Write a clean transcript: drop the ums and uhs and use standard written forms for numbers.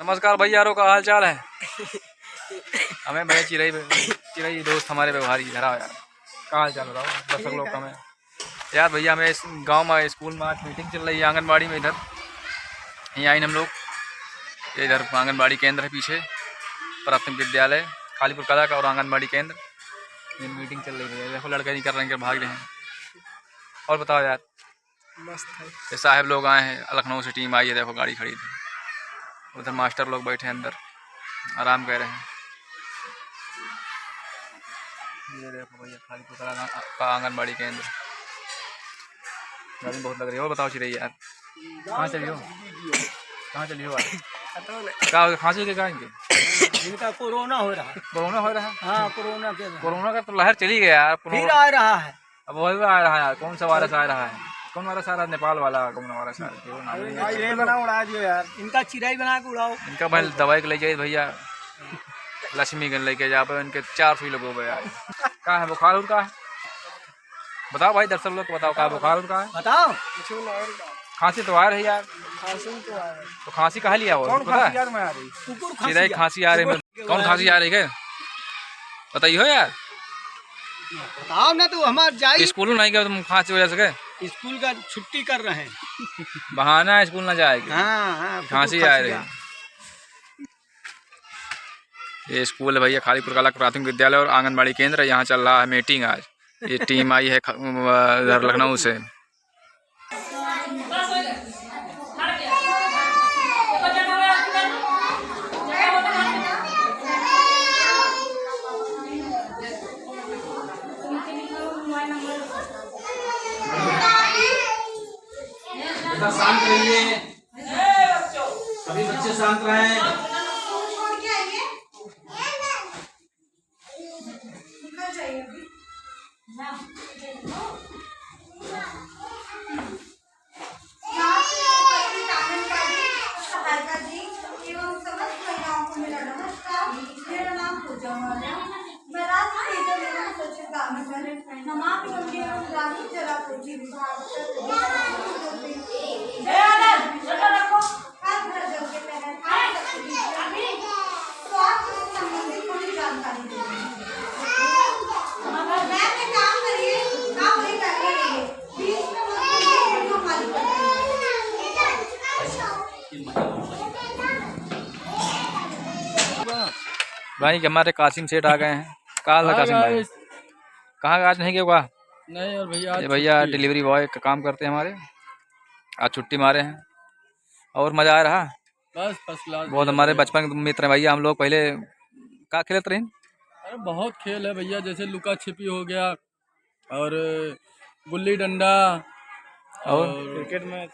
नमस्कार भैयारों का हाल चाल है। हमें भैया चिरई दोस्त हमारे व्यवहारी धरा यार का हाल चाल बताओ दर्शक लोग का। हमें यार भैया हमें इस गांव में स्कूल में आज मीटिंग चल रही है आंगनबाड़ी में। इधर यहीं आइन हम लोग, इधर आंगनबाड़ी केंद्र है पीछे, प्राथमिक विद्यालय खालीपुर कला का और आंगनबाड़ी केंद्र। मीटिंग चल रही है, देखो लड़के नहीं कर रहे हैं, भाग रहे हैं। और बताओ यार मस्त है। ये साहब लोग आए हैं, लखनऊ से टीम आई है, देखो गाड़ी खड़ी थी। उधर मास्टर लोग बैठे हैं अंदर आराम कर रहे हैं। ये देखो भैया खालीपुर कला का आंगनबाड़ी केंद्र, गर्मी बहुत लग रही है। और बताओ चिरई यार कहाँ चलियो, कहाँ चलियो यार? क्या खांसी के कारण इनका कोरोना हो रहा है। कोरोना हो रहा है? हाँ, कोरोना का तो लहर चली गया यार, फिर आ रहा है। अब वही आ रहा है यार। कौन सा वायरस आ रहा है? कौन वायरस आ रहा है? नेपाल वाला कौन वायरस आ रहा है? ये बना उड़ा दियो यार, इनका चिराई बना के उड़ाओ। इनका भाई दवाई के ले जाइए भैया, लक्ष्मी गन लेके जा पे इनके 4 सुई लगो यार। कहाँ है बुखार उनका है? बताओ भाई दर्शक लोग को बताओ, कहाँ बुखार उनका है? बताओ। खांसी तो आ रही यार। तो खांसी कहाँ लिया वो पता है? चिरई खांसी आ रही है। कौन खांसी आ रही है बताइए यार। बताओ ना, तो हमारे जाए स्कूल नहीं गए तुम खांसी वजह से? स्कूल का छुट्टी कर रहे हैं। बहाना है स्कूल ना जाएगी। हाँ, खांसी आ रही है। ये स्कूल है भैया खालीपुर कला प्राथमिक विद्यालय और आंगनबाड़ी केंद्र। यहाँ चल रहा है मीटिंग आज। ये टीम आई है इधर लखनऊ से। शांत रहिए, सभी बच्चे शांत रहें। भाई हमारे कासिम सेठ आ गए हैं। कहाँ कासिम भाई? कहाँ आज नहीं गया? नहीं और भैया, ये भैया डिलीवरी बॉय का काम करते हैं हमारे, आज छुट्टी मारे हैं। और मज़ा आ रहा? बस फर्स्ट क्लास। बहुत हमारे बचपन के मित्र हैं भैया। हम लोग पहले क्या खेलते रहे? अरे बहुत खेल है भैया, जैसे लुका छिपी हो गया और गुल्ली डंडा और क्रिकेट में